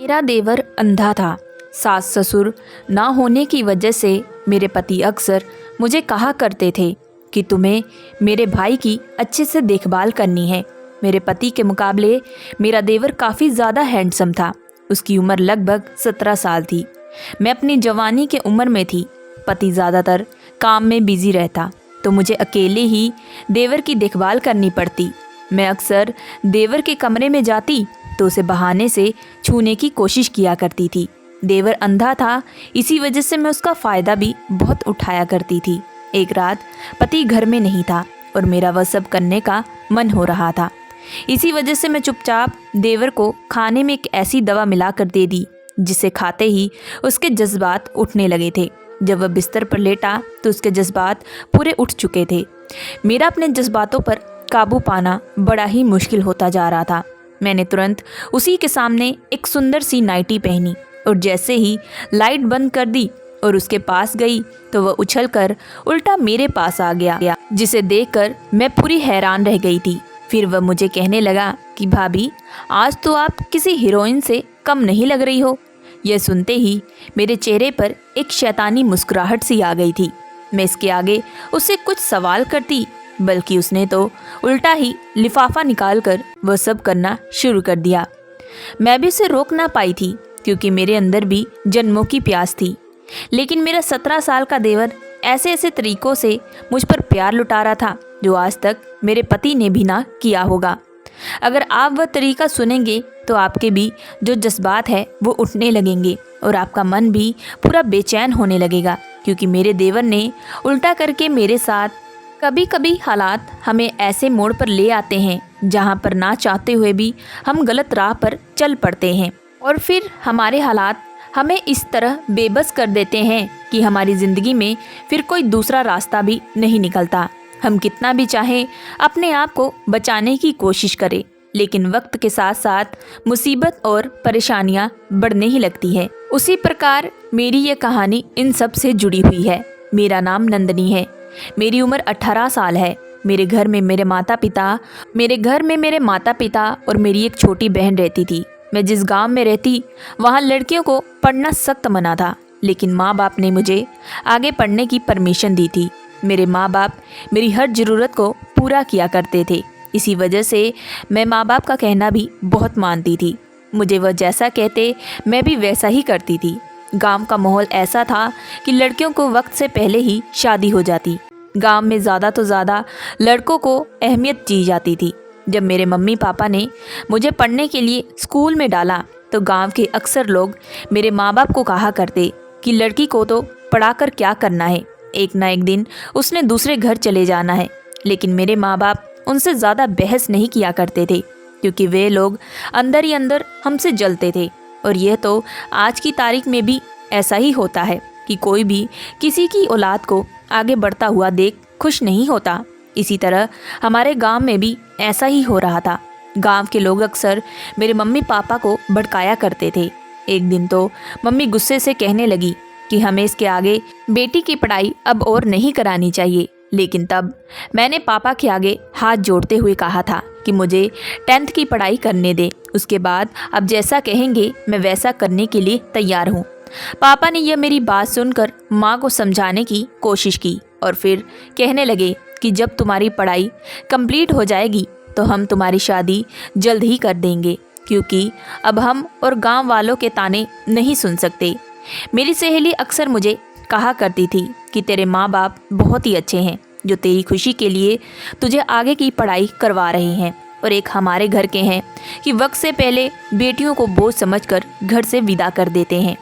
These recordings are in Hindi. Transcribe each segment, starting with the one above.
मेरा देवर अंधा था। सास ससुर ना होने की वजह से मेरे पति अक्सर मुझे कहा करते थे कि तुम्हें मेरे भाई की अच्छे से देखभाल करनी है। मेरे पति के मुकाबले मेरा देवर काफ़ी ज़्यादा हैंडसम था। उसकी उम्र लगभग 17 साल थी। मैं अपनी जवानी के उम्र में थी। पति ज़्यादातर काम में बिजी रहता तो मुझे अकेले ही देवर की देखभाल करनी पड़ती। मैं अक्सर देवर के कमरे में जाती तो उसे बहाने से छूने की कोशिश किया करती थी। देवर अंधा था, इसी वजह से मैं उसका फ़ायदा भी बहुत उठाया करती थी। एक रात पति घर में नहीं था और मेरा वह सब करने का मन हो रहा था। इसी वजह से मैं चुपचाप देवर को खाने में एक ऐसी दवा मिलाकर दे दी जिसे खाते ही उसके जज्बात उठने लगे थे। जब वह बिस्तर पर लेटा तो उसके जज्बात पूरे उठ चुके थे। मेरा अपने जज्बातों पर काबू पाना बड़ा ही मुश्किल होता जा रहा था। मैंने तुरंत उसी के सामने एक सुंदर सी नाइटी पहनी और जैसे ही लाइट बंद कर दी और उसके पास गई तो वह उछलकर उल्टा मेरे पास आ गया, जिसे देखकर मैं पूरी हैरान रह गई थी। फिर वह मुझे कहने लगा कि भाभी, आज तो आप किसी हीरोइन से कम नहीं लग रही हो। यह सुनते ही मेरे चेहरे पर एक शैतानी मुस्कुराहट सी आ गई थी। मैं इसके आगे उससे कुछ सवाल करती, बल्कि उसने तो उल्टा ही लिफाफा निकालकर वह सब करना शुरू कर दिया। मैं भी उसे रोक ना पाई थी क्योंकि मेरे अंदर भी जन्मों की प्यास थी। लेकिन मेरा 17 साल का देवर ऐसे ऐसे तरीकों से मुझ पर प्यार लुटा रहा था जो आज तक मेरे पति ने भी ना किया होगा। अगर आप वह तरीका सुनेंगे तो आपके भी जो जज्बात है वो उठने लगेंगे और आपका मन भी पूरा बेचैन होने लगेगा, क्योंकि मेरे देवर ने उल्टा करके मेरे साथ कभी कभी हालात हमें ऐसे मोड़ पर ले आते हैं जहां पर ना चाहते हुए भी हम गलत राह पर चल पड़ते हैं और फिर हमारे हालात हमें इस तरह बेबस कर देते हैं कि हमारी ज़िंदगी में फिर कोई दूसरा रास्ता भी नहीं निकलता। हम कितना भी चाहें अपने आप को बचाने की कोशिश करें, लेकिन वक्त के साथ साथ मुसीबत और परेशानियां बढ़ने ही लगती है। उसी प्रकार मेरी ये कहानी इन सब से जुड़ी हुई है। मेरा नाम नंदनी है। मेरी उम्र 18 साल है। मेरे घर में मेरे माता पिता और मेरी एक छोटी बहन रहती थी। मैं जिस गांव में रहती वहां लड़कियों को पढ़ना सख्त मना था, लेकिन माँ बाप ने मुझे आगे पढ़ने की परमिशन दी थी। मेरे माँ बाप मेरी हर ज़रूरत को पूरा किया करते थे। इसी वजह से मैं माँ बाप का कहना भी बहुत मानती थी। मुझे वह जैसा कहते मैं भी वैसा ही करती थी। गांव का माहौल ऐसा था कि लड़कियों को वक्त से पहले ही शादी हो जाती। गांव में ज़्यादा तो ज़्यादा लड़कों को अहमियत दी जाती थी। जब मेरे मम्मी पापा ने मुझे पढ़ने के लिए स्कूल में डाला तो गांव के अक्सर लोग मेरे माँ बाप को कहा करते कि लड़की को तो पढ़ाकर क्या करना है, एक ना एक दिन उसने दूसरे घर चले जाना है। लेकिन मेरे माँ बाप उनसे ज़्यादा बहस नहीं किया करते थे, क्योंकि वे लोग अंदर ही अंदर हमसे जलते थे। और यह तो आज की तारीख में भी ऐसा ही होता है कि कोई भी किसी की औलाद को आगे बढ़ता हुआ देख खुश नहीं होता। इसी तरह हमारे गांव में भी ऐसा ही हो रहा था। गांव के लोग अक्सर मेरे मम्मी पापा को भड़काया करते थे। एक दिन तो मम्मी गुस्से से कहने लगी कि हमें इसके आगे बेटी की पढ़ाई अब और नहीं करानी चाहिए। लेकिन तब मैंने पापा के आगे हाथ जोड़ते हुए कहा था कि मुझे 10th की पढ़ाई करने दे, उसके बाद अब जैसा कहेंगे मैं वैसा करने के लिए तैयार हूँ। पापा ने यह मेरी बात सुनकर माँ को समझाने की कोशिश की और फिर कहने लगे कि जब तुम्हारी पढ़ाई कंप्लीट हो जाएगी तो हम तुम्हारी शादी जल्द ही कर देंगे, क्योंकि अब हम और गांव वालों के ताने नहीं सुन सकते। मेरी सहेली अक्सर मुझे कहा करती थी कि तेरे माँ बाप बहुत ही अच्छे हैं जो तेरी खुशी के लिए तुझे आगे की पढ़ाई करवा रहे हैं, और एक हमारे घर के हैं कि वक्त से पहले बेटियों को बोझ समझकर घर से विदा कर देते हैं।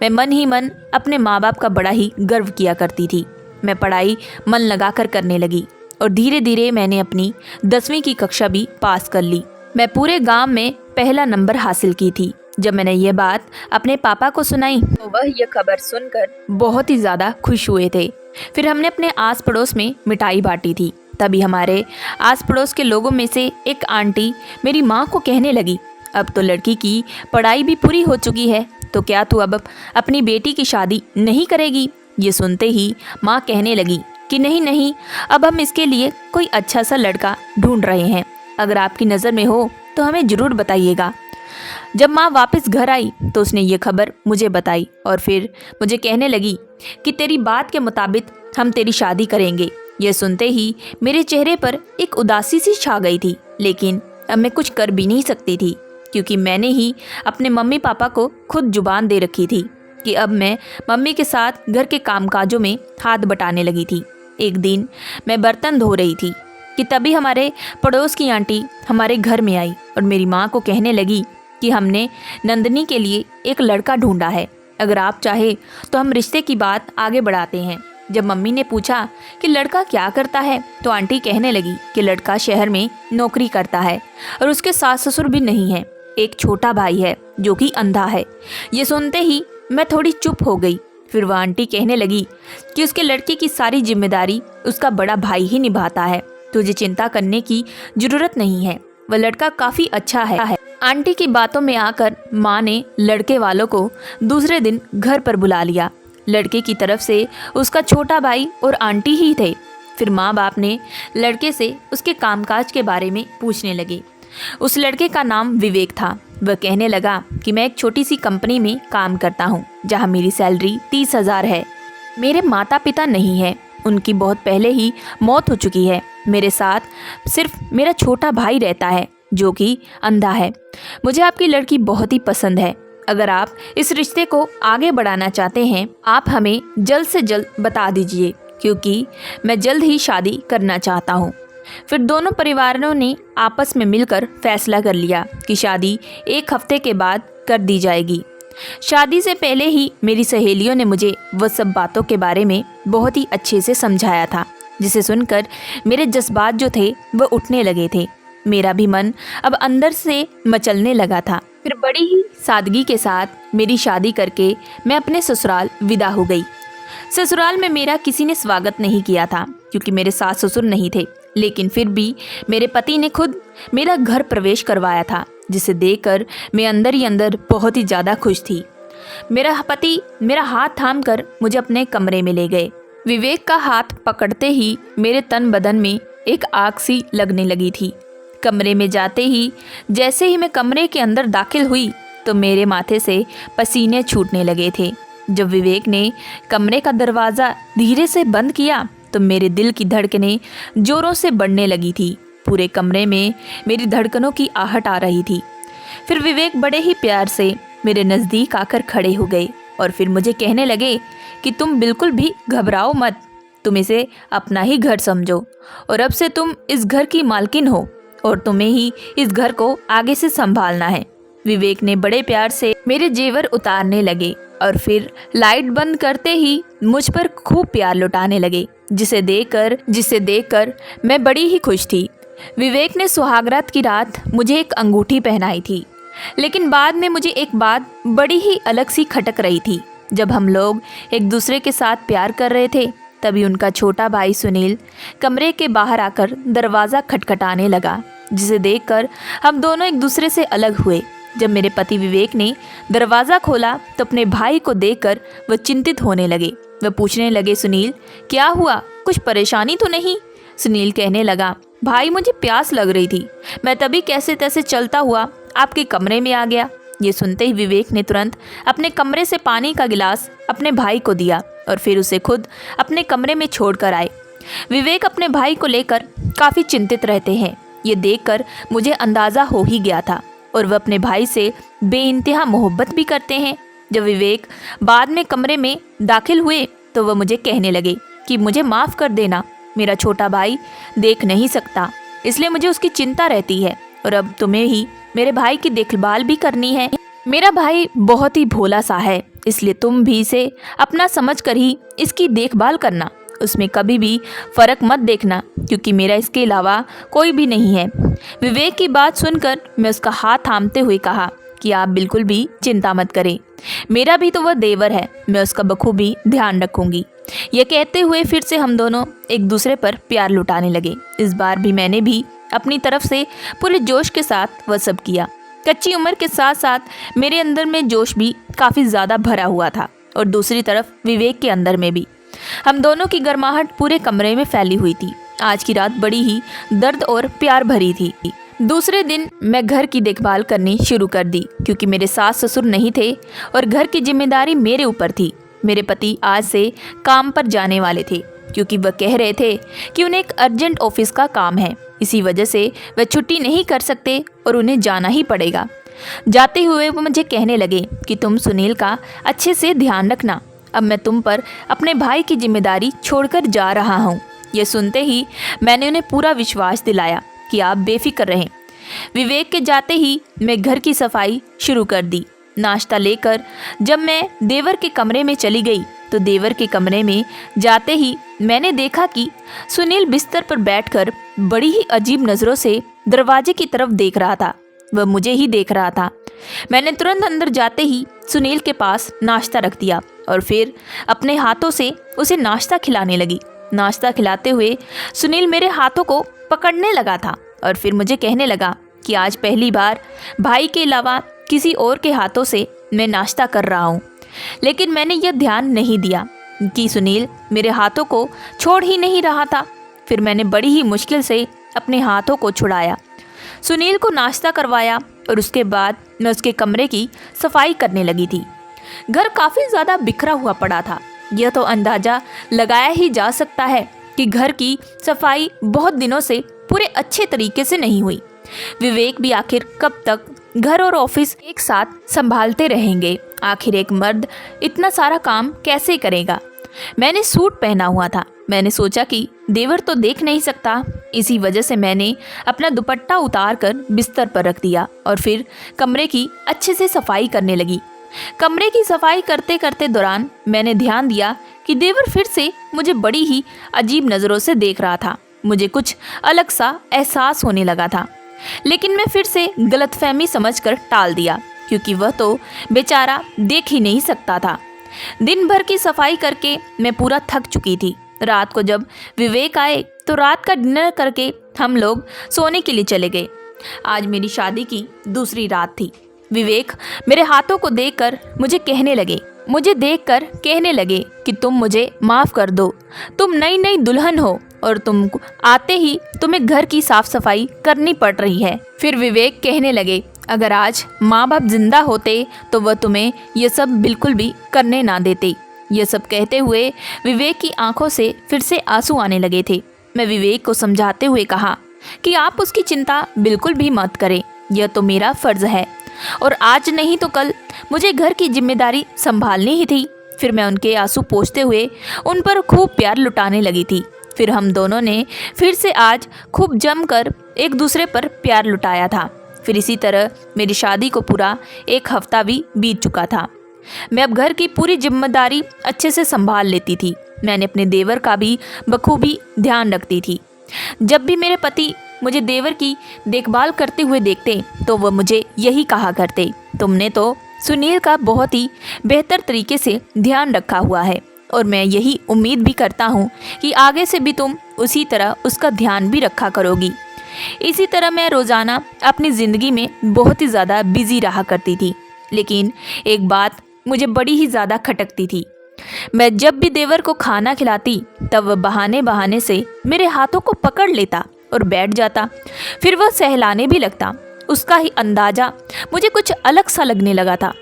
मैं मन ही मन अपने माँ बाप का बड़ा ही गर्व किया करती थी। मैं पढ़ाई मन लगाकर करने लगी और धीरे धीरे मैंने अपनी 10वीं की कक्षा भी पास कर ली। मैं पूरे गांव में पहला नंबर हासिल की थी। जब मैंने ये बात अपने पापा को सुनाई तो वह यह खबर सुनकर बहुत ही ज़्यादा खुश हुए थे। फिर हमने अपने आस पड़ोस में मिठाई बांटी थी। तभी हमारे आस पड़ोस के लोगों में से एक आंटी मेरी माँ को कहने लगी, अब तो लड़की की पढ़ाई भी पूरी हो चुकी है, तो क्या तू अब अपनी बेटी की शादी नहीं करेगी? ये सुनते ही माँ कहने लगी कि नहीं नहीं, अब हम इसके लिए कोई अच्छा सा लड़का ढूंढ रहे हैं। अगर आपकी नज़र में हो तो हमें ज़रूर बताइएगा। जब माँ वापस घर आई तो उसने ये खबर मुझे बताई और फिर मुझे कहने लगी कि तेरी बात के मुताबिक हम तेरी शादी करेंगे। यह सुनते ही मेरे चेहरे पर एक उदासी सी छा गई थी, लेकिन अब मैं कुछ कर भी नहीं सकती थी क्योंकि मैंने ही अपने मम्मी पापा को खुद जुबान दे रखी थी कि अब मैं मम्मी के साथ घर के कामकाजों में हाथ बटाने लगी थी। एक दिन मैं बर्तन धो रही थी कि तभी हमारे पड़ोस की आंटी हमारे घर में आई और मेरी माँ को कहने लगी कि हमने नंदनी के लिए एक लड़का ढूंढा है, अगर आप चाहे तो हम रिश्ते की बात आगे बढ़ाते हैं। जब मम्मी ने पूछा कि लड़का क्या करता है तो आंटी कहने लगी कि लड़का शहर में नौकरी करता है और उसके सास ससुर भी नहीं है, एक छोटा भाई है जो कि अंधा है। ये सुनते ही मैं थोड़ी चुप हो गई। फिर वह आंटी कहने लगी कि उसके लड़के की सारी जिम्मेदारी उसका बड़ा भाई ही निभाता है, तुझे चिंता करने की जरूरत नहीं है, वह लड़का काफ़ी अच्छा है। आंटी की बातों में आकर माँ ने लड़के वालों को दूसरे दिन घर पर बुला लिया। लड़के की तरफ से उसका छोटा भाई और आंटी ही थे। फिर माँ बाप ने लड़के से उसके कामकाज के बारे में पूछने लगे। उस लड़के का नाम विवेक था। वह कहने लगा कि मैं एक छोटी सी कंपनी में काम करता हूँ जहाँ मेरी सैलरी 30,000 है। मेरे माता पिता नहीं है, उनकी बहुत पहले ही मौत हो चुकी है। मेरे साथ सिर्फ मेरा छोटा भाई रहता है जो कि अंधा है। मुझे आपकी लड़की बहुत ही पसंद है। अगर आप इस रिश्ते को आगे बढ़ाना चाहते हैं, आप हमें जल्द से जल्द बता दीजिए क्योंकि मैं जल्द ही शादी करना चाहता हूँ। फिर दोनों परिवारों ने आपस में मिलकर फैसला कर लिया कि शादी 1 हफ्ते के बाद कर दी जाएगी। शादी से पहले ही मेरी सहेलियों ने मुझे वह सब बातों के बारे में बहुत ही अच्छे से समझाया था, जिसे सुनकर मेरे जज्बात जो थे वह उठने लगे थे। मेरा भी मन अब अंदर से मचलने लगा था। फिर बड़ी ही सादगी के साथ मेरी शादी करके मैं अपने ससुराल विदा हो गई। ससुराल में मेरा किसी ने स्वागत नहीं किया था क्योंकि मेरे सास ससुर नहीं थे, लेकिन फिर भी मेरे पति ने खुद मेरा घर प्रवेश करवाया था, जिसे देखकर मैं अंदर ही अंदर बहुत ही ज़्यादा खुश थी। मेरा पति मेरा हाथ थाम कर मुझे अपने कमरे में ले गए। विवेक का हाथ पकड़ते ही मेरे तन बदन में एक आग सी लगने लगी थी। कमरे में जाते ही जैसे ही मैं कमरे के अंदर दाखिल हुई तो मेरे माथे से पसीने छूटने लगे थे। जब विवेक ने कमरे का दरवाज़ा धीरे से बंद किया तो मेरे दिल की धड़कनें ज़ोरों से बढ़ने लगी थी। पूरे कमरे में मेरी धड़कनों की आहट आ रही थी। फिर विवेक बड़े ही प्यार से मेरे नज़दीक आकर खड़े हो गए और फिर मुझे कहने लगे कि तुम बिल्कुल भी घबराओ मत, तुम इसे अपना ही घर समझो और अब से तुम इस घर की मालकिन हो और तुम्हें ही इस घर को आगे से संभालना है। विवेक ने बड़े प्यार से मेरे जेवर उतारने लगे और फिर लाइट बंद करते ही मुझ पर खूब प्यार लुटाने लगे, जिसे देखकर मैं बड़ी ही खुश थी। विवेक ने सुहागरात की रात मुझे एक अंगूठी पहनाई थी, लेकिन बाद में मुझे एक बात बड़ी ही अलग सी खटक रही थी। जब हम लोग एक दूसरे के साथ प्यार कर रहे थे तभी उनका छोटा भाई सुनील कमरे के बाहर आकर दरवाज़ा खटखटाने लगा, जिसे देखकर हम दोनों एक दूसरे से अलग हुए। जब मेरे पति विवेक ने दरवाज़ा खोला तो अपने भाई को देखकर वह चिंतित होने लगे। वह पूछने लगे, सुनील क्या हुआ, कुछ परेशानी तो नहीं? सुनील कहने लगा, भाई मुझे प्यास लग रही थी, मैं तभी कैसे तैसे चलता हुआ आपके कमरे में आ गया। ये सुनते ही विवेक ने तुरंत अपने कमरे से पानी का गिलास अपने भाई को दिया और फिर उसे खुद अपने कमरे में छोड़कर आए। विवेक अपने भाई को लेकर काफ़ी चिंतित रहते हैं, ये देखकर मुझे अंदाज़ा हो ही गया था और वह अपने भाई से बेइंतहा मोहब्बत भी करते हैं। जब विवेक बाद में कमरे में दाखिल हुए तो वह मुझे कहने लगे कि मुझे माफ़ कर देना, मेरा छोटा भाई देख नहीं सकता, इसलिए मुझे उसकी चिंता रहती है और अब तुम्हें ही मेरे भाई की देखभाल भी करनी है। मेरा भाई बहुत ही भोला सा है, इसलिए तुम भी इसे अपना समझ कर ही इसकी देखभाल करना, उसमें कभी भी फ़र्क मत देखना क्योंकि मेरा इसके अलावा कोई भी नहीं है। विवेक की बात सुनकर मैं उसका हाथ थामते हुए कहा कि आप बिल्कुल भी चिंता मत करें, मेरा भी तो वह देवर है, मैं उसका बखूबी ध्यान रखूंगी। यह कहते हुए फिर से हम दोनों एक दूसरे पर प्यार लुटाने लगे। इस बार भी मैंने भी अपनी तरफ से पूरे जोश के साथ वह सब किया। कच्ची उम्र के साथ साथ मेरे अंदर में जोश भी काफ़ी ज़्यादा भरा हुआ था और दूसरी तरफ विवेक के अंदर में भी। हम दोनों की गर्माहट पूरे कमरे में फैली हुई थी। आज की रात बड़ी ही दर्द और प्यार भरी थी। दूसरे दिन मैं घर की देखभाल करनी शुरू कर दी क्योंकि मेरे सास ससुर नहीं थे और घर की जिम्मेदारी मेरे ऊपर थी। मेरे पति आज से काम पर जाने वाले थे क्योंकि वह कह रहे थे कि उन्हें एक अर्जेंट ऑफिस का काम है। इसी वजह से वह छुट्टी नहीं कर सकते और उन्हें जाना ही पड़ेगा। जाते हुए वो मुझे कहने लगे कि तुम सुनील का अच्छे से ध्यान रखना, अब मैं तुम पर अपने भाई की जिम्मेदारी छोड़कर जा रहा हूँ। यह सुनते ही मैंने उन्हें पूरा विश्वास दिलाया कि आप बेफिक्र रहें। विवेक के जाते ही मैं घर की सफाई शुरू कर दी। नाश्ता लेकर जब मैं देवर के कमरे में चली गई तो देवर के कमरे में जाते ही मैंने देखा कि सुनील बिस्तर पर बैठकर बड़ी ही अजीब नज़रों से दरवाजे की तरफ देख रहा था। वह मुझे ही देख रहा था। मैंने तुरंत अंदर जाते ही सुनील के पास नाश्ता रख दिया और फिर अपने हाथों से उसे नाश्ता खिलाने लगी। नाश्ता खिलाते हुए सुनील मेरे हाथों को पकड़ने लगा था और फिर मुझे कहने लगा कि आज पहली बार भाई के अलावा किसी और के हाथों से मैं नाश्ता कर रहा हूँ। लेकिन मैंने यह ध्यान नहीं दिया कि सुनील मेरे हाथों को छोड़ ही नहीं रहा था। फिर मैंने बड़ी ही मुश्किल से अपने हाथों को छुड़ाया, सुनील को नाश्ता करवाया और उसके बाद मैं उसके कमरे की सफाई करने लगी थी। घर काफ़ी ज़्यादा बिखरा हुआ पड़ा था। यह तो अंदाज़ा लगाया ही जा सकता है कि घर की सफाई बहुत दिनों से पूरे अच्छे तरीके से नहीं हुई। विवेक भी आखिर कब तक घर और ऑफिस एक साथ संभालते रहेंगे? आखिर एक मर्द इतना सारा काम कैसे करेगा? मैंने सूट पहना हुआ था। मैंने सोचा कि देवर तो देख नहीं सकता, इसी वजह से मैंने अपना दुपट्टा उतार कर बिस्तर पर रख दिया और फिर कमरे की अच्छे से सफाई करने लगी। कमरे की सफाई करते करते दौरान मैंने ध्यान दिया कि देवर फिर से मुझे बड़ी ही अजीब नज़रों से देख रहा था। मुझे कुछ अलग सा एहसास होने लगा था, लेकिन मैं फिर से गलतफहमी समझकर टाल दिया क्योंकि वह तो बेचारा देख ही नहीं सकता था। दिन भर की सफाई करके मैं पूरा थक चुकी थी। रात को जब विवेक आए तो रात का डिनर करके हम लोग सोने के लिए चले गए। आज मेरी शादी की दूसरी रात थी। विवेक मेरे हाथों को देखकर मुझे देखकर कहने लगे कि तुम मुझे माफ़ कर दो, तुम नई नई दुल्हन हो और तुम आते ही तुम्हें घर की साफ सफाई करनी पड़ रही है। फिर विवेक कहने लगे, अगर आज माँ बाप जिंदा होते तो वह तुम्हें यह सब बिल्कुल भी करने ना देते। यह सब कहते हुए विवेक की आंखों से फिर से आंसू आने लगे थे। मैं विवेक को समझाते हुए कहा कि आप उसकी चिंता बिल्कुल भी मत करें, यह तो मेरा फ़र्ज़ है और आज नहीं तो कल मुझे घर की जिम्मेदारी संभालनी ही थी। फिर मैं उनके आंसू पोंछते हुए उन पर खूब प्यार लुटाने लगी थी। फिर हम दोनों ने फिर से आज खूब जमकर एक दूसरे पर प्यार लुटाया था। फिर इसी तरह मेरी शादी को पूरा एक हफ्ता भी बीत चुका था। मैं अब घर की पूरी जिम्मेदारी अच्छे से संभाल लेती थी। मैंने अपने देवर का भी बखूबी ध्यान रखती थी। जब भी मेरे पति मुझे देवर की देखभाल करते हुए देखते तो वह मुझे यही कहा करते, तुमने तो सुनील का बहुत ही बेहतर तरीके से ध्यान रखा हुआ है और मैं यही उम्मीद भी करता हूँ कि आगे से भी तुम उसी तरह उसका ध्यान भी रखा करोगी। इसी तरह मैं रोज़ाना अपनी ज़िंदगी में बहुत ही ज़्यादा बिजी रहा करती थी। लेकिन एक बात मुझे बड़ी ही ज़्यादा खटकती थी। मैं जब भी देवर को खाना खिलाती तब वह बहाने बहाने से मेरे हाथों को पकड़ लेता और बैठ जाता। फिर वह सहलाने भी लगता। उसका ही अंदाज़ा मुझे कुछ अलग सा लगने लगा था।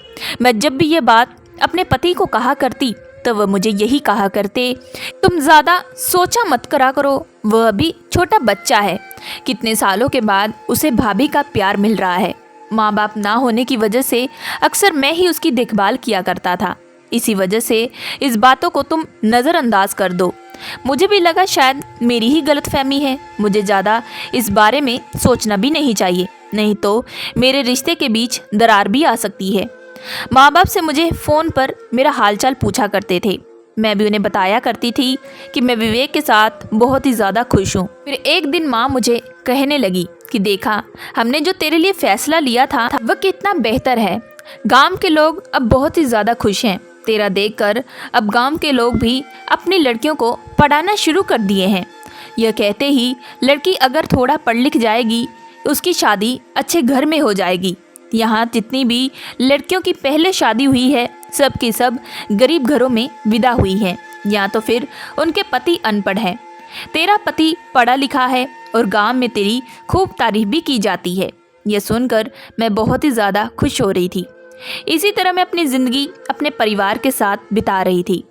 मैं जब भी ये बात अपने पति को कहा करती तो वह मुझे यही कहा करते, तुम ज़्यादा सोचा मत करा करो, वह अभी छोटा बच्चा है, कितने सालों के बाद उसे भाभी का प्यार मिल रहा है। माँ बाप ना होने की वजह से अक्सर मैं ही उसकी देखभाल किया करता था। इसी वजह से इस बातों को तुम नज़रअंदाज कर दो। मुझे भी लगा शायद मेरी ही गलतफहमी है, मुझे ज़्यादा इस बारे में सोचना भी नहीं चाहिए, नहीं तो मेरे रिश्ते के बीच दरार भी आ सकती है। माँ बाप से मुझे फ़ोन पर मेरा हालचाल पूछा करते थे। मैं भी उन्हें बताया करती थी कि मैं विवेक के साथ बहुत ही ज़्यादा खुश हूँ। फिर एक दिन माँ मुझे कहने लगी कि देखा, हमने जो तेरे लिए फ़ैसला लिया था वह कितना बेहतर है। गांव के लोग अब बहुत ही ज़्यादा खुश हैं तेरा देखकर। अब गांव के लोग भी अपनी लड़कियों को पढ़ाना शुरू कर दिए हैं। यह कहते ही लड़की अगर थोड़ा पढ़ लिख जाएगी उसकी शादी अच्छे घर में हो जाएगी। यहाँ जितनी भी लड़कियों की पहले शादी हुई है सब की सब गरीब घरों में विदा हुई हैं, या तो फिर उनके पति अनपढ़ हैं। तेरा पति पढ़ा लिखा है और गांव में तेरी खूब तारीफ भी की जाती है। यह सुनकर मैं बहुत ही ज़्यादा खुश हो रही थी। इसी तरह मैं अपनी ज़िंदगी अपने परिवार के साथ बिता रही थी।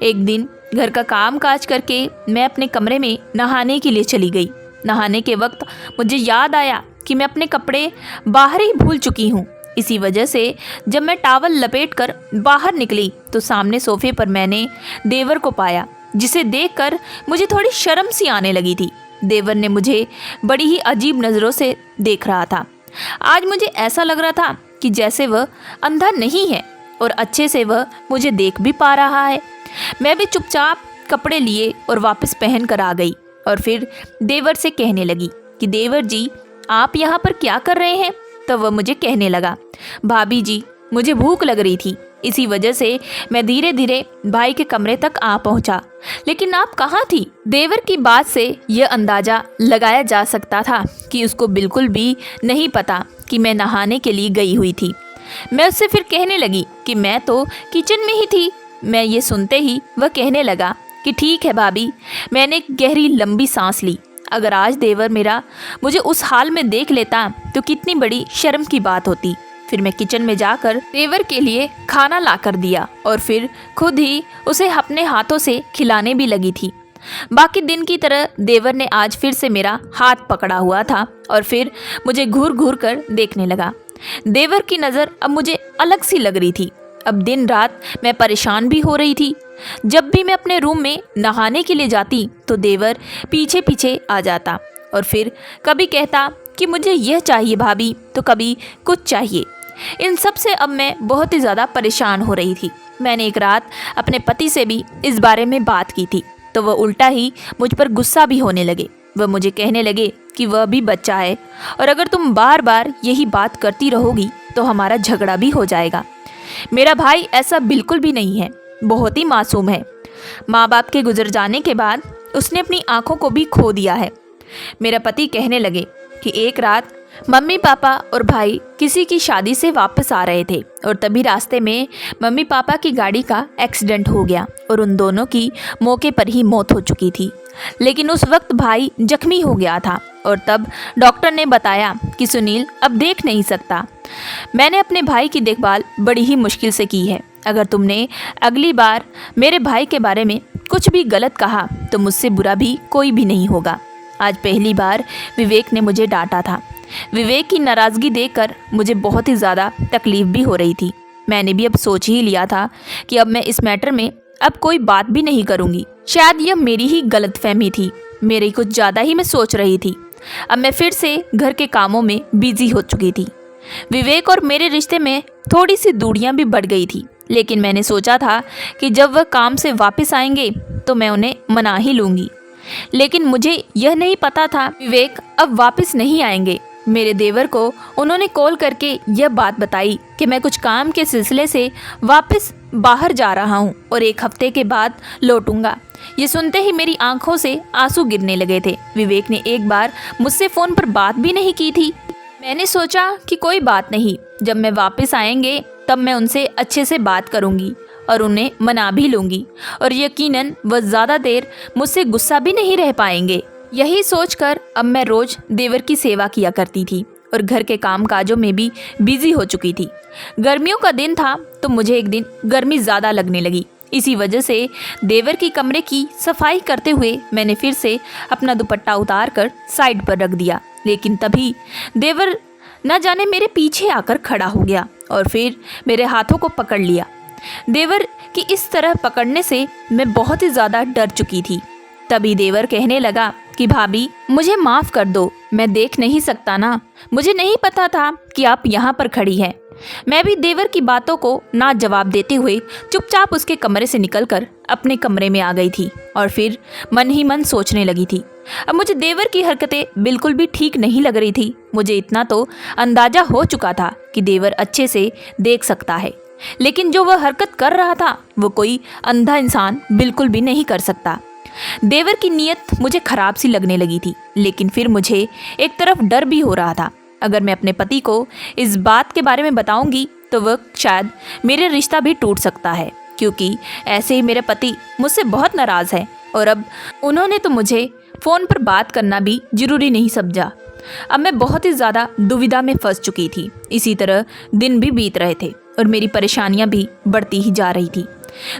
एक दिन घर का काम काज करके मैं अपने कमरे में नहाने के लिए चली गई। नहाने के वक्त मुझे याद आया कि मैं अपने कपड़े बाहर ही भूल चुकी हूँ। इसी वजह से जब मैं टॉवल लपेटकर बाहर निकली तो सामने सोफे पर मैंने देवर को पाया, जिसे देखकर मुझे थोड़ी शर्म सी आने लगी थी। देवर ने मुझे बड़ी ही अजीब नज़रों से देख रहा था। आज मुझे ऐसा लग रहा था कि जैसे वह अंधा नहीं है और अच्छे से वह मुझे देख भी पा रहा है। मैं भी चुपचाप कपड़े लिए और वापस पहन कर आ गई और फिर देवर से कहने लगी कि देवर जी, आप यहाँ पर क्या कर रहे हैं? तो वह मुझे कहने लगा, भाभी जी, मुझे भूख लग रही थी, इसी वजह से मैं धीरे धीरे भाई के कमरे तक आ पहुंचा। लेकिन आप कहाँ थी? देवर की बात से यह अंदाज़ा लगाया जा सकता था कि उसको बिल्कुल भी नहीं पता कि मैं नहाने के लिए गई हुई थी। मैं उससे फिर कहने लगी कि मैं तो किचन में ही थी। मैं ये सुनते ही वह कहने लगा कि ठीक है भाभी। मैंने एक गहरी लंबी सांस ली। अगर आज देवर मेरा मुझे उस हाल में देख लेता तो कितनी बड़ी शर्म की बात होती। फिर मैं किचन में जाकर देवर के लिए खाना ला कर दिया और फिर खुद ही उसे अपने हाथों से खिलाने भी लगी थी। बाकी दिन की तरह देवर ने आज फिर से मेरा हाथ पकड़ा हुआ था और फिर मुझे घूर घूर कर देखने लगा। देवर की नज़र अब मुझे अलग सी लग रही थी। अब दिन रात मैं परेशान भी हो रही थी। जब भी मैं अपने रूम में नहाने के लिए जाती तो देवर पीछे पीछे आ जाता और फिर कभी कहता कि मुझे यह चाहिए भाभी, तो कभी कुछ चाहिए। इन सब से अब मैं बहुत ही ज़्यादा परेशान हो रही थी। मैंने एक रात अपने पति से भी इस बारे में बात की थी तो वह उल्टा ही मुझ पर गुस्सा भी होने लगे। वह मुझे कहने लगे कि वह भी बच्चा है और अगर तुम बार बार यही बात करती रहोगी तो हमारा झगड़ा भी हो जाएगा। मेरा भाई ऐसा बिल्कुल भी नहीं है, बहुत ही मासूम है। माँ बाप के गुजर जाने के बाद उसने अपनी आंखों को भी खो दिया है। मेरा पति कहने लगे कि एक रात मम्मी पापा और भाई किसी की शादी से वापस आ रहे थे और तभी रास्ते में मम्मी पापा की गाड़ी का एक्सीडेंट हो गया और उन दोनों की मौके पर ही मौत हो चुकी थी। लेकिन उस वक्त भाई जख्मी हो गया था और तब डॉक्टर ने बताया कि सुनील अब देख नहीं सकता। मैंने अपने भाई की देखभाल बड़ी ही मुश्किल से की है। अगर तुमने अगली बार मेरे भाई के बारे में कुछ भी गलत कहा तो मुझसे बुरा भी कोई भी नहीं होगा। आज पहली बार विवेक ने मुझे डांटा था। विवेक की नाराज़गी देखकर मुझे बहुत ही ज़्यादा तकलीफ़ भी हो रही थी। मैंने भी अब सोच ही लिया था कि अब मैं इस मैटर में अब कोई बात भी नहीं करूँगी। शायद यह मेरी ही गलतफहमी थी, मेरी कुछ ज़्यादा ही मैं सोच रही थी। अब मैं फिर से घर के कामों में बिजी हो चुकी थी। विवेक और मेरे रिश्ते में थोड़ी सी दूरियां भी बढ़ गई थी, लेकिन मैंने सोचा था कि जब वह काम से वापस आएंगे तो मैं उन्हें मना ही लूँगी। लेकिन मुझे यह नहीं पता था विवेक अब वापस नहीं आएंगे। मेरे देवर को उन्होंने कॉल करके यह बात बताई कि मैं कुछ काम के सिलसिले से वापस बाहर जा रहा हूँ और एक हफ्ते के बाद लौटूंगा। ये सुनते ही मेरी आंखों से आंसू गिरने लगे थे। विवेक ने एक बार मुझसे फ़ोन पर बात भी नहीं की थी। मैंने सोचा कि कोई बात नहीं, जब मैं वापस आएंगे तब मैं उनसे अच्छे से बात करूँगी और उन्हें मना भी लूँगी और यकीनन वह ज़्यादा देर मुझसे गुस्सा भी नहीं रह पाएंगे। यही सोचकर अब मैं रोज़ देवर की सेवा किया करती थी और घर के काम काजों में भी बिजी हो चुकी थी। गर्मियों का दिन था तो मुझे एक दिन गर्मी ज़्यादा लगने लगी। इसी वजह से देवर की कमरे की सफाई करते हुए मैंने फिर से अपना दुपट्टा उतार कर साइड पर रख दिया। लेकिन तभी देवर न जाने मेरे पीछे आकर खड़ा हो गया और फिर मेरे हाथों को पकड़ लिया। देवर की इस तरह पकड़ने से मैं बहुत ही ज़्यादा डर चुकी थी। तभी देवर कहने लगा कि भाभी मुझे माफ़ कर दो, मैं देख नहीं सकता ना, मुझे नहीं पता था कि आप यहाँ पर खड़ी हैं। मैं भी देवर की बातों को ना जवाब देते हुए चुपचाप उसके कमरे से निकलकर अपने कमरे में आ गई थी और फिर मन ही मन सोचने लगी थी। अब मुझे देवर की हरकतें बिल्कुल भी ठीक नहीं लग रही थी। मुझे इतना तो अंदाज़ा हो चुका था कि देवर अच्छे से देख सकता है, लेकिन जो वह हरकत कर रहा था वो कोई अंधा इंसान बिल्कुल भी नहीं कर सकता। देवर की नीयत मुझे खराब सी लगने लगी थी, लेकिन फिर मुझे एक तरफ डर भी हो रहा था। अगर मैं अपने पति को इस बात के बारे में बताऊंगी तो वह शायद मेरे रिश्ता भी टूट सकता है, क्योंकि ऐसे ही मेरे पति मुझसे बहुत नाराज़ है और अब उन्होंने तो मुझे फ़ोन पर बात करना भी ज़रूरी नहीं समझा। अब मैं बहुत ही ज़्यादा दुविधा में फंस चुकी थी। इसी तरह दिन भी बीत रहे थे और मेरी परेशानियां भी बढ़ती ही जा रही थी।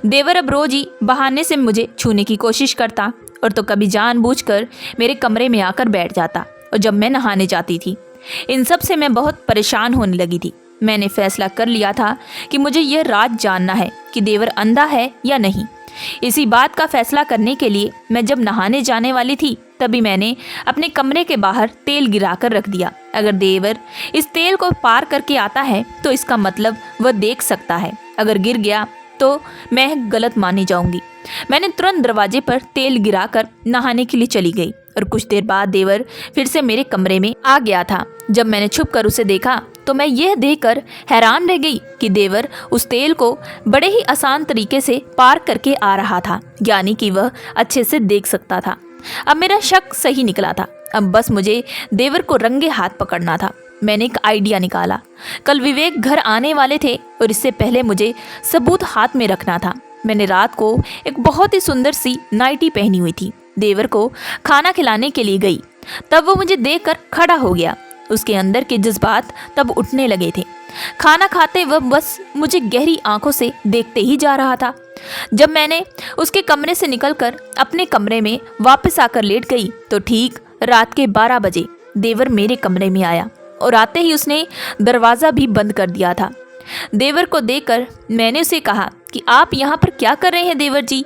देवर अब रोज ही बहाने से मुझे छूने की कोशिश करता और तो कभी जानबूझकर मेरे कमरे में आकर बैठ जाता। और जब मैं नहाने जाती थी, इन सब से मैं बहुत परेशान होने लगी थी। मैंने फैसला कर लिया था कि मुझे यह राज जानना है कि देवर अंधा है या नहीं। इसी बात का फैसला करने के लिए मैं जब नहाने जाने वाली थी, तभी मैंने अपने कमरे के बाहर तेल गिराकर रख दिया। अगर देवर इस तेल को पार करके आता है तो इसका मतलब वह देख सकता है। अगर गिर गया तो मैं गलत मानी जाऊंगी। मैंने तुरंत दरवाजे पर तेल गिराकर नहाने के लिए चली गई और कुछ देर बाद देवर फिर से मेरे कमरे में आ गया था। जब मैंने छुप कर उसे देखा तो मैं यह देखकर हैरान रह गई कि देवर उस तेल को बड़े ही आसान तरीके से पार करके आ रहा था, यानी कि वह अच्छे से देख सकता था। अब मेरा शक सही निकला था। अब बस मुझे देवर को रंगे हाथ पकड़ना था। मैंने एक आइडिया निकाला। कल विवेक घर आने वाले थे और इससे पहले मुझे सबूत हाथ में रखना था। मैंने रात को एक बहुत ही सुंदर सी नाइटी पहनी हुई थी। देवर को खाना खिलाने के लिए गई, तब वो मुझे देखकर खड़ा हो गया। उसके अंदर के जज्बात तब उठने लगे थे। खाना खाते वह बस मुझे गहरी आंखों से देखते ही जा रहा था। जब मैंने उसके कमरे से निकलकर अपने कमरे में वापस आकर लेट गई तो ठीक रात के 12 बजे देवर मेरे कमरे में आया और आते ही उसने दरवाज़ा भी बंद कर दिया था। देवर को देखकर मैंने उसे कहा कि आप यहाँ पर क्या कर रहे हैं देवर जी?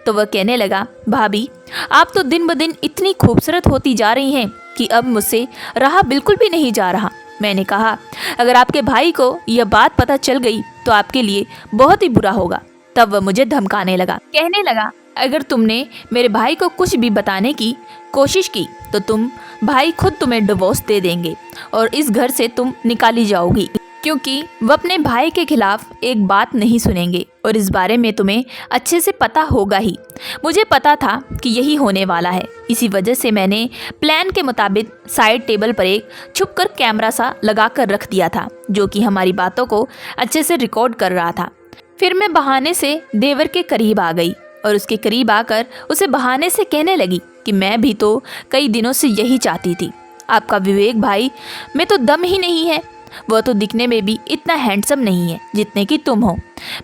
तो वह कहने लगा, भाभी आप तो दिन ब दिन इतनी खूबसूरत होती जा रही हैं कि अब मुझसे रहा बिल्कुल भी नहीं जा रहा। मैंने कहा, अगर आपके भाई को यह बात पता चल गई तो आपके लिए बहुत ही बुरा होगा। तब वह मुझे धमकाने लगा, कहने लगा, अगर तुमने मेरे भाई को कुछ भी बताने की कोशिश की तो तुम भाई खुद तुम्हें डिवोर्स दे देंगे और इस घर से तुम निकाली जाओगी, क्योंकि वह अपने भाई के खिलाफ एक बात नहीं सुनेंगे और इस बारे में तुम्हें अच्छे से पता होगा ही। मुझे पता था कि यही होने वाला है। इसी वजह से मैंने प्लान के मुताबिक साइड टेबल पर एक छुपकर कैमरा सा लगा कर रख दिया था, जो कि हमारी बातों को अच्छे से रिकॉर्ड कर रहा था। फिर मैं बहाने से देवर के करीब आ गई और उसके करीब आकर उसे बहाने से कहने लगी कि मैं भी तो कई दिनों से यही चाहती थी। आपका विवेक भाई में तो दम ही नहीं है। वह तो दिखने में भी इतना हैंडसम नहीं है जितने कि तुम हो।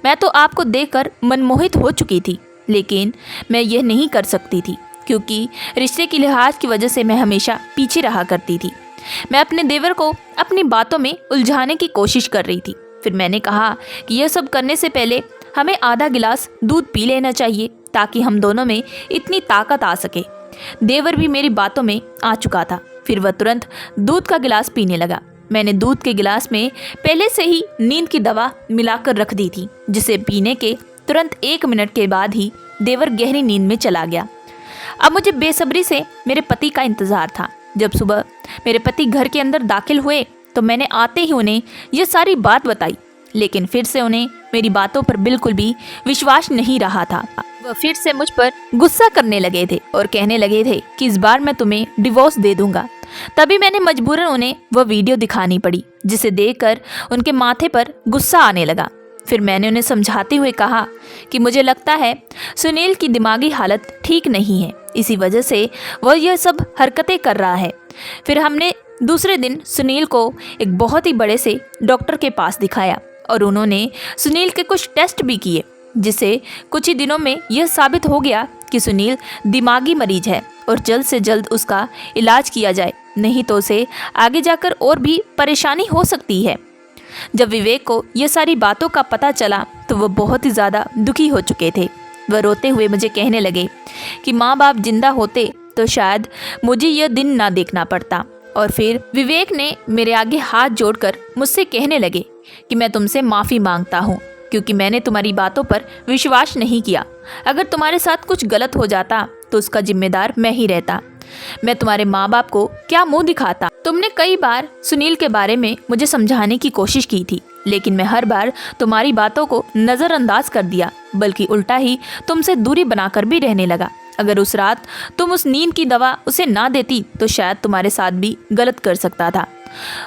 मैं तो आपको देखकर मनमोहित हो चुकी थी, लेकिन मैं यह नहीं कर सकती थी क्योंकि रिश्ते की लिहाज की वजह से मैं हमेशा पीछे रहा करती थी। मैं अपने देवर को अपनी बातों में उलझाने की कोशिश कर रही थी। फिर मैंने कहा कि यह सब करने से पहले हमें आधा गिलास दूध पी लेना चाहिए ताकि हम दोनों में इतनी ताकत आ सके। देवर भी मेरी बातों में आ चुका था। फिर वह तुरंत दूध का गिलास पीने लगा। मैंने दूध के गिलास में पहले से ही नींद की दवा मिलाकर रख दी थी, जिसे पीने के तुरंत 1 मिनट के बाद ही देवर गहरी नींद में चला गया। अब मुझे बेसब्री से मेरे पति का इंतज़ार था। जब सुबह मेरे पति घर के अंदर दाखिल हुए तो मैंने आते ही उन्हें यह सारी बात बताई, लेकिन फिर से उन्हें मेरी बातों पर बिल्कुल भी विश्वास नहीं रहा था। वह फिर से मुझ पर गुस्सा करने लगे थे और कहने लगे थे कि इस बार मैं तुम्हें डिवोर्स दे दूंगा। तभी मैंने मजबूरन उन्हें वह वीडियो दिखानी पड़ी, जिसे देखकर उनके माथे पर गुस्सा आने लगा। फिर मैंने उन्हें समझाते हुए कहा कि मुझे लगता है सुनील की दिमागी हालत ठीक नहीं है, इसी वजह से वह यह सब हरकतें कर रहा है। फिर हमने दूसरे दिन सुनील को एक बहुत ही बड़े से डॉक्टर के पास दिखाया और उन्होंने सुनील के कुछ टेस्ट भी किए, जिससे कुछ ही दिनों में यह साबित हो गया कि सुनील दिमागी मरीज है और जल्द से जल्द उसका इलाज किया जाए, नहीं तो उसे आगे जाकर और भी परेशानी हो सकती है। जब विवेक को यह सारी बातों का पता चला तो वह बहुत ही ज़्यादा दुखी हो चुके थे। वह रोते हुए मुझे कहने लगे कि माँ बाप जिंदा होते तो शायद मुझे यह दिन ना देखना पड़ता। और फिर विवेक ने मेरे आगे हाथ जोड़कर मुझसे कहने लगे कि मैं तुमसे माफ़ी मांगता हूँ क्योंकि मैंने तुम्हारी बातों पर विश्वास नहीं किया। अगर तुम्हारे साथ कुछ गलत हो जाता तो उसका जिम्मेदार मैं ही रहता। मैं तुम्हारे माँ बाप को क्या मुंह दिखाता। तुमने कई बार सुनील के बारे में मुझे समझाने की कोशिश की थी, लेकिन मैं हर बार तुम्हारी बातों को नज़रअंदाज कर दिया, बल्कि उल्टा ही तुमसे दूरी बनाकर भी रहने लगा। अगर उस रात तुम उस नींद की दवा उसे ना देती तो शायद तुम्हारे साथ भी गलत कर सकता था,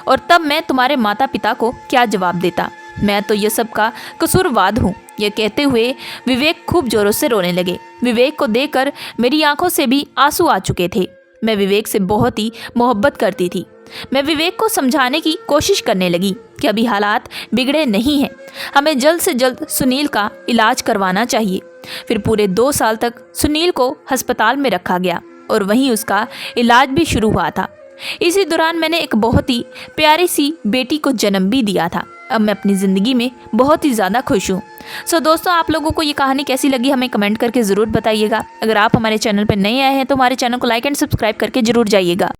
और तब मैं तुम्हारे माता पिता को क्या जवाब देता। मैं तो ये सब का कसूरवाद हूँ। यह कहते हुए विवेक खूब जोरों से रोने लगे। विवेक को देखकर मेरी आंखों से भी आंसू आ चुके थे। मैं विवेक से बहुत ही मोहब्बत करती थी। मैं विवेक को समझाने की कोशिश करने लगी कि अभी हालात बिगड़े नहीं हैं, हमें जल्द से जल्द सुनील का इलाज करवाना चाहिए। फिर पूरे 2 साल तक सुनील को अस्पताल में रखा गया और वहीं उसका इलाज भी शुरू हुआ था। इसी दौरान मैंने एक बहुत ही प्यारी सी बेटी को जन्म भी दिया था। अब मैं अपनी ज़िंदगी में बहुत ही ज़्यादा खुश हूँ। सो दोस्तों, आप लोगों को ये कहानी कैसी लगी हमें कमेंट करके ज़रूर बताइएगा। अगर आप हमारे चैनल पर नए आए हैं तो हमारे चैनल को लाइक एंड सब्सक्राइब करके ज़रूर जाइएगा।